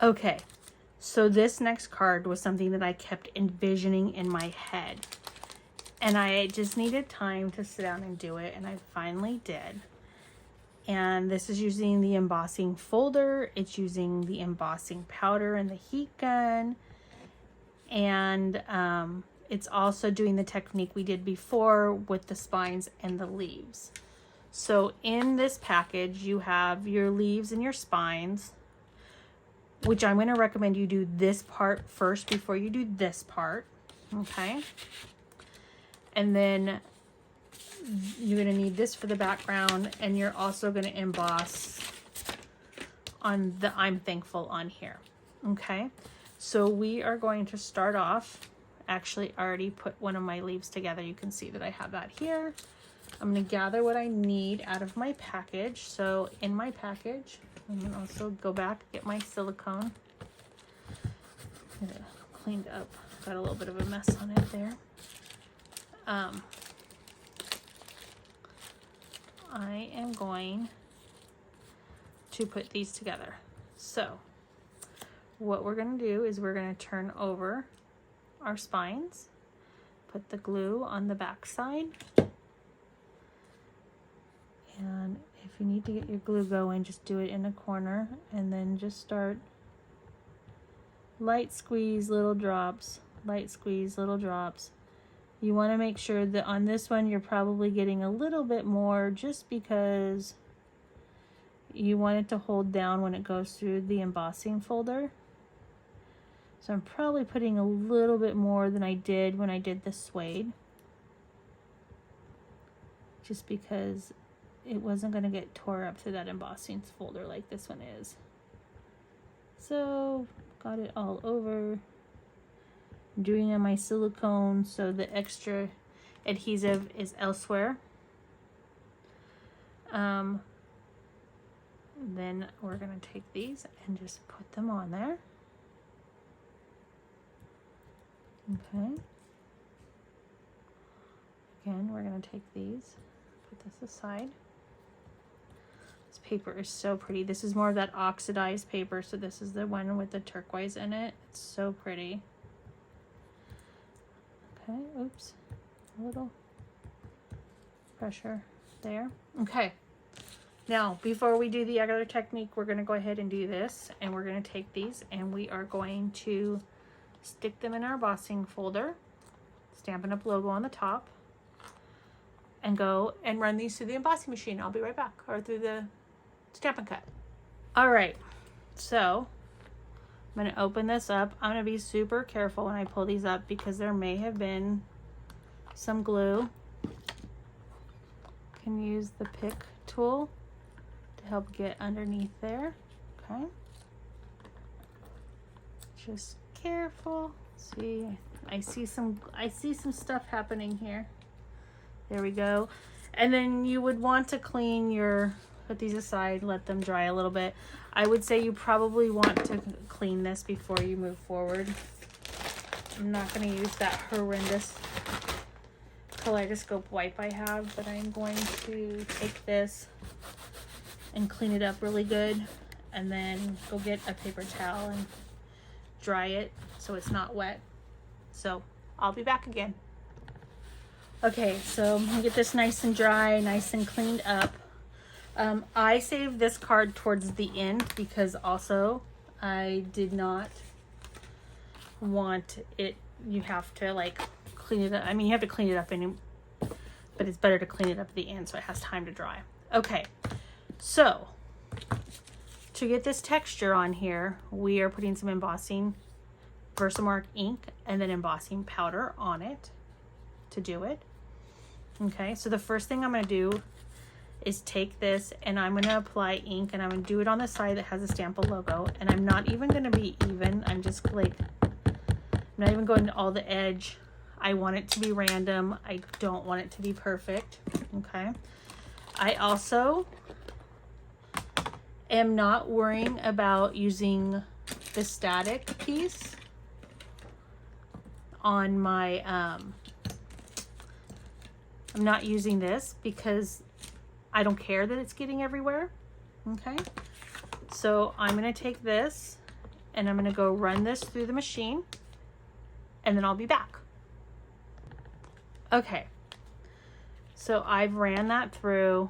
Okay, so this next card was something that I kept envisioning in my head. And I just needed time to sit down and do it, and I finally did. And this is using the embossing folder. It's using the embossing powder and the heat gun. And it's also doing the technique we did before with the spines and the leaves. So in this package, you have your leaves and your spines, which I'm going to recommend you do this part first before you do this part. Okay. And then you're going to need this for the background, and you're also going to emboss on the I'm Thankful on here. Okay. So we are going to start off. Actually, I already put one of my leaves together. You can see that I have that here. I'm going to gather what I need out of my package. So in my package, I'm going to also go back, get my silicone. Get it cleaned up. Got a little bit of a mess on it there. I am going to put these together. So what we're going to do is we're going to turn over our spines, put the glue on the back side. And if you need to get your glue going, just do it in a corner and then just start light squeeze, little drops, light squeeze, little drops. You want to make sure that on this one, you're probably getting a little bit more just because you want it to hold down when it goes through the embossing folder. So I'm probably putting a little bit more than I did when I did the suede, just because it wasn't going to get tore up through that embossing folder like this one is. So got it all over. I'm doing on my silicone so the extra adhesive is elsewhere. Then we're going to take these and just put them on there. Okay. Again, we're going to take these, put this aside. This paper is so pretty. This is more of that oxidized paper, so this is the one with the turquoise in it. It's so pretty. Okay, oops, a little pressure there. Okay, now before we do the other technique, we're going to go ahead and do this, and we're going to take these and we are going to stick them in our embossing folder, Stampin' Up! Logo on the top, and go and run these through the embossing machine. I'll be right back, or through the Stampin' Cut. All right, so I'm going to open this up. I'm going to be super careful when I pull these up because there may have been some glue. Can use the pick tool to help get underneath there. Okay. Just careful. See, I see some stuff happening here. There we go. And then you would want to clean your, put these aside, let them dry a little bit. I would say you probably want to clean this before you move forward. I'm not going to use that horrendous kaleidoscope wipe I have, but I'm going to take this and clean it up really good, and then go get a paper towel and dry it so it's not wet. So I'll be back again. Okay, so I'm gonna get this nice and dry, nice and cleaned up. I saved this card towards the end because also I did not want it, you have to like clean it up. I mean, you have to clean it up, but it's better to clean it up at the end so it has time to dry. Okay, so to get this texture on here, we are putting some embossing Versamark ink and then embossing powder on it to do it. Okay, so the first thing I'm going to do is take this and I'm going to apply ink, and I'm going to do it on the side that has a Stampin' logo, and I'm not even going to be even. I'm just like, I'm not even going to all the edge. I want it to be random. I don't want it to be perfect. Okay, I also am not worrying about using the static piece on my, I'm not using this because I don't care that it's getting everywhere. Okay, so I'm going to take this And I'm gonna go run this through the machine and then I'll be back. Okay, so I've ran that through.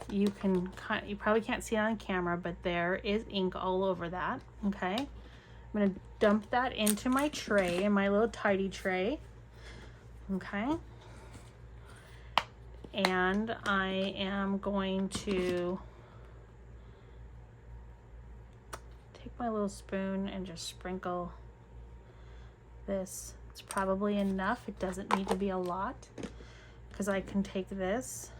You probably can't see it on camera, but there is ink all over that. Okay, I'm gonna dump that into my tray, in my little tidy tray. Okay, and I am going to take my little spoon and just sprinkle this. It's probably enough. It doesn't need to be a lot, because I can take this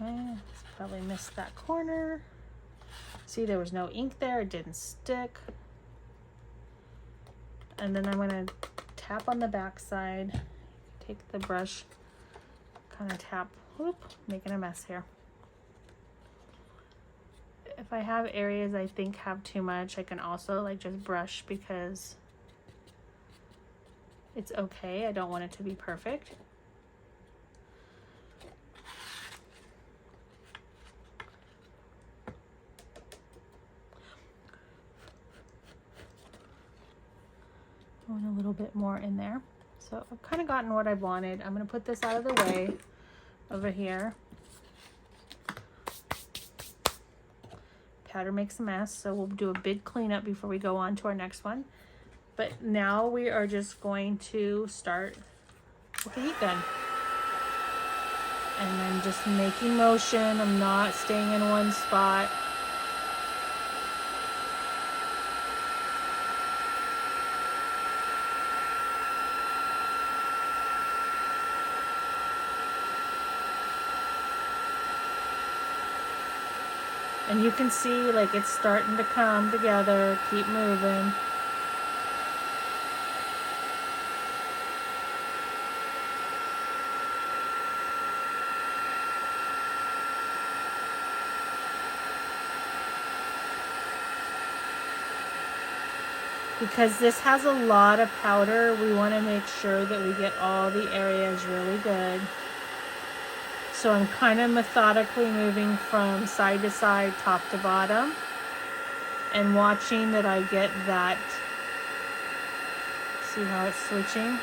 okay. Probably missed that corner. See, there was no ink there. It didn't stick. And then I'm going to tap on the back side. Take the brush, kind of tap. Whoop, making a mess here. If I have areas I think have too much, I can also like just brush, because it's okay. I don't want it to be perfect. I want a little bit more in there. So I've kind of gotten what I wanted. I'm going to put this out of the way over here. Powder makes a mess, so we'll do a big cleanup before we go on to our next one. But now we are just going to start with the heat gun. And I'm just making motion. I'm not staying in one spot. And you can see like it's starting to come together. Keep moving. Because this has a lot of powder, we want to make sure that we get all the areas really good. So I'm kind of methodically moving from side to side, top to bottom, and watching that I get that. See how it's switching?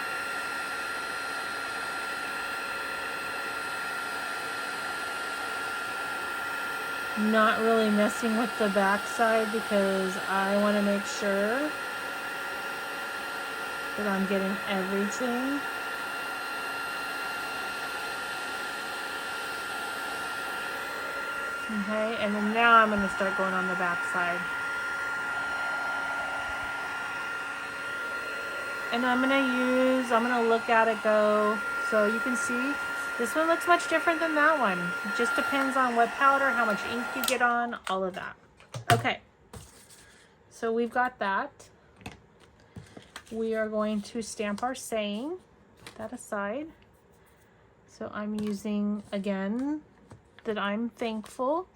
Not really messing with the back side, because I want to make sure that I'm getting everything. Okay, and then now I'm going to start going on the back side. And I'm going to look at it go. So you can see this one looks much different than that one. It just depends on what powder, how much ink you get on, all of that. Okay, so we've got that. We are going to stamp our saying. Put that aside. So I'm using, again, that I'm thankful.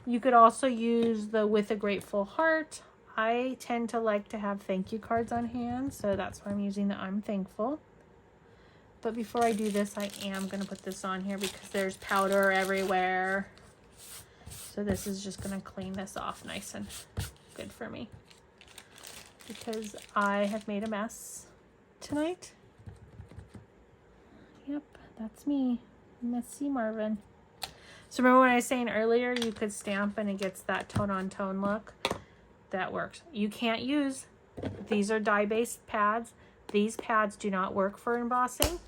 You could also use the with a grateful heart. I tend to like to have thank you cards on hand, so that's why I'm using the I'm thankful. But before I do this, I am going to put this on here because there's powder everywhere. So this is just going to clean this off nice and good for me, because I have made a mess tonight. Yep, that's me, Messy Marvin. So remember when I was saying earlier, you could stamp and it gets that tone on tone look? That works. You can't use, these are dye-based pads. These pads do not work for embossing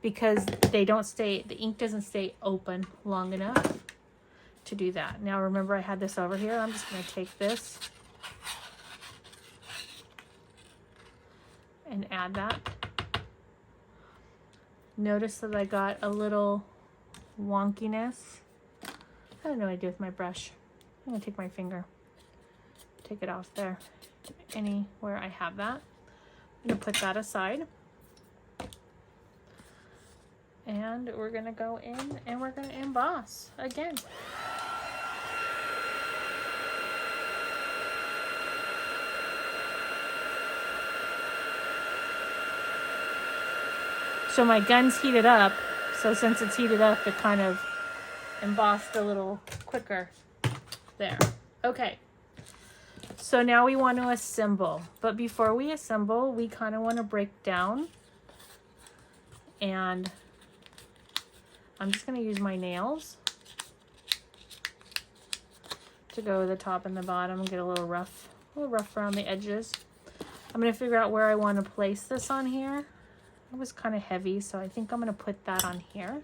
because they don't stay, the ink doesn't stay open long enough to do that. Now remember, I had this over here. I'm just going to take this and add that. Notice that I got a little wonkiness. I don't know what I do with my brush. I'm going to take my finger, take it off there, anywhere I have that. I'm going to put that aside. And we're going to go in and we're going to emboss again. So my gun's heated up. So since it's heated up, it kind of embossed a little quicker there. Okay. So now we want to assemble, but before we assemble, we kind of want to break down, and I'm just going to use my nails to go to the top and the bottom and get a little rough around the edges. I'm going to figure out where I want to place this on here. It was kind of heavy, so I think I'm going to put that on here.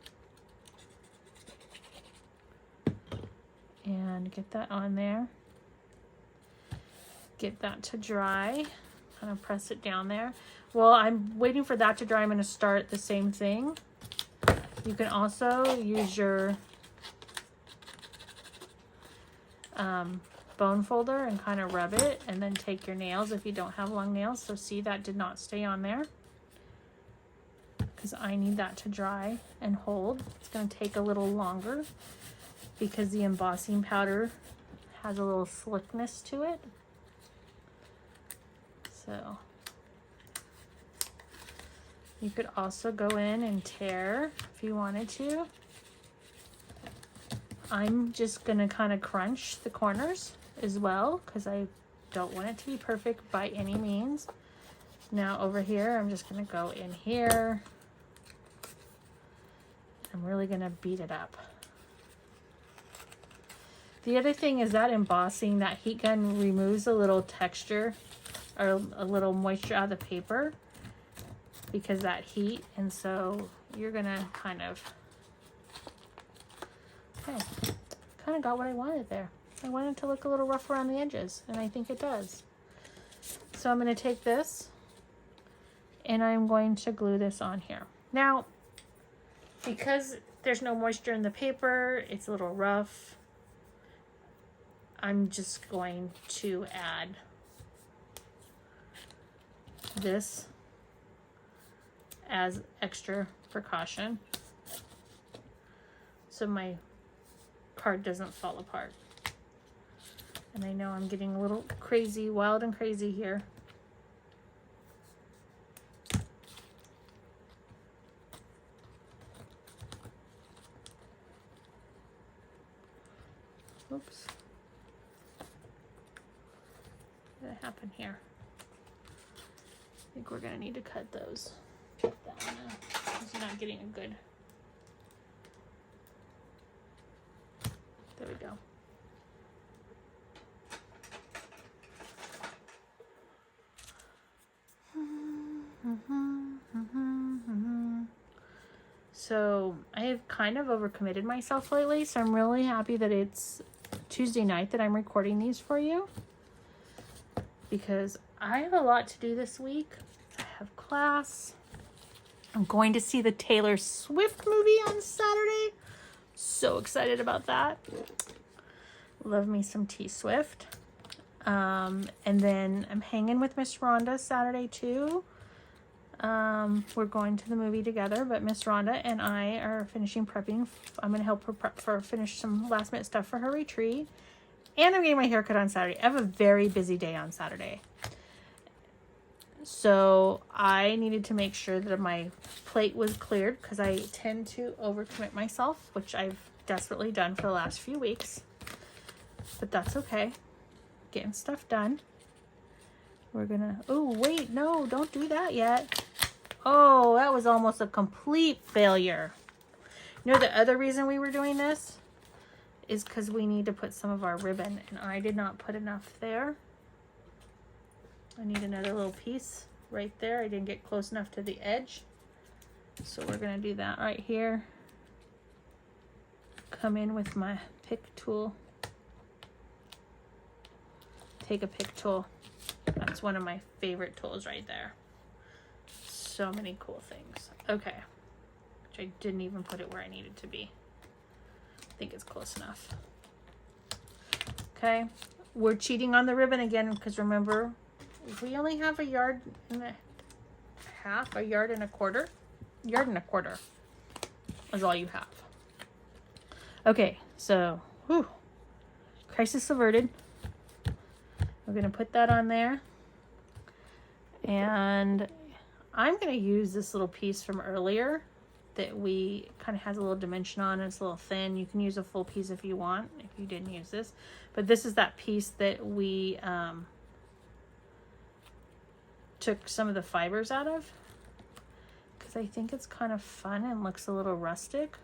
And get that on there. Get that to dry. Kind of press it down there. While I'm waiting for that to dry, I'm going to start the same thing. You can also use your bone folder and kind of rub it, and then take your nails if you don't have long nails. So see, that did not stay on there because I need that to dry and hold. It's going to take a little longer because the embossing powder has a little slickness to it. So you could also go in and tear if you wanted to. I'm just gonna kind of crunch the corners as well because I don't want it to be perfect by any means. Now over here, I'm just gonna go in here. I'm really gonna beat it up. The other thing is that embossing, that heat gun removes a little texture or a little moisture out of the paper because that heat, and so you're gonna kind of, okay, kind of got what I wanted there. I wanted it to look a little rough around the edges, and I think it does. So I'm gonna take this and I'm going to glue this on here. Now, because there's no moisture in the paper, it's a little rough, I'm just going to add this as extra precaution so my card doesn't fall apart. And I know I'm getting a little crazy, wild and crazy here. Oops. What did happen here? I think we're gonna need to cut those. That one out because you're not getting a good. There we go. So I have kind of overcommitted myself lately, so I'm really happy that it's Tuesday night that I'm recording these for you, because I have a lot to do this week. I have class. I'm going to see the Taylor Swift movie on Saturday. So excited about that. Love me some T Swift. And then I'm hanging with Miss Rhonda Saturday too. We're going to the movie together, but Miss Rhonda and I are finishing prepping. I'm going to help her prep for finish some last minute stuff for her retreat. And I'm getting my hair cut on Saturday. I have a very busy day on Saturday. So I needed to make sure that my plate was cleared because I tend to overcommit myself, which I've desperately done for the last few weeks. But that's okay. Getting stuff done. We're gonna, oh wait, no, don't do that yet. Oh, that was almost a complete failure. You know, the other reason we were doing this is because we need to put some of our ribbon, and I did not put enough there. I need another little piece right there. I didn't get close enough to the edge. So we're gonna do that right here. Come in with my pick tool. Take a pick tool. That's one of my favorite tools right there. So many cool things. Okay. Which I didn't even put it where I needed to be. I think it's close enough. Okay. We're cheating on the ribbon again because remember, we only have a yard and a half, a yard and a quarter. Yard and a quarter is all you have. Okay, so, whew, crisis averted. We're going to put that on there. And I'm going to use this little piece from earlier that we kind of has a little dimension on. It's a little thin. You can use a full piece if you want, if you didn't use this. But this is that piece that we took some of the fibers out of, because I think it's kind of fun and looks a little rustic,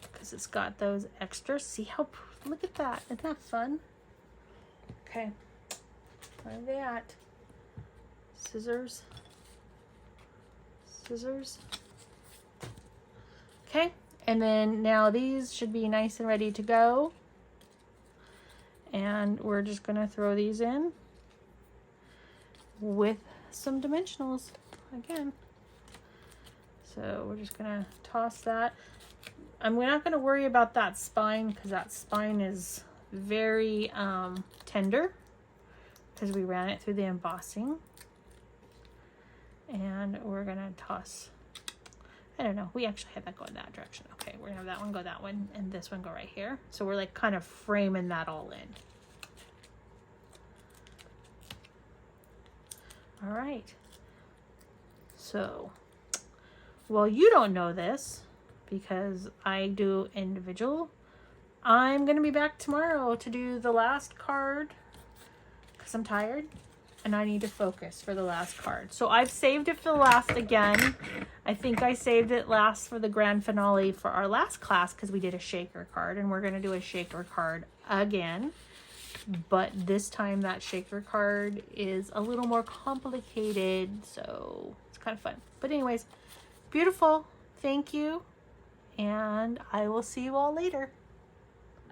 because it's got those extras. See how, look at that. Isn't that fun? Okay, where are they at? Scissors. Scissors. Okay, and then now these should be nice and ready to go. And we're just gonna throw these in with some dimensionals again. So we're just gonna toss that. We're not gonna worry about that spine, because that spine is very tender, because we ran it through the embossing. And we're gonna toss, I don't know, we actually had that go in that direction. Okay, we're gonna have that one go that one, and this one go right here. So we're like kind of framing that all in. All right. So, well, you don't know this because I do individual. I'm gonna be back tomorrow to do the last card because I'm tired and I need to focus for the last card. So I've saved it for the last again. I think I saved it last for the grand finale for our last class, because we did a shaker card, and we're going to do a shaker card again. But this time that shaker card is a little more complicated, so it's kind of fun. But anyways, beautiful. Thank you. And I will see you all later.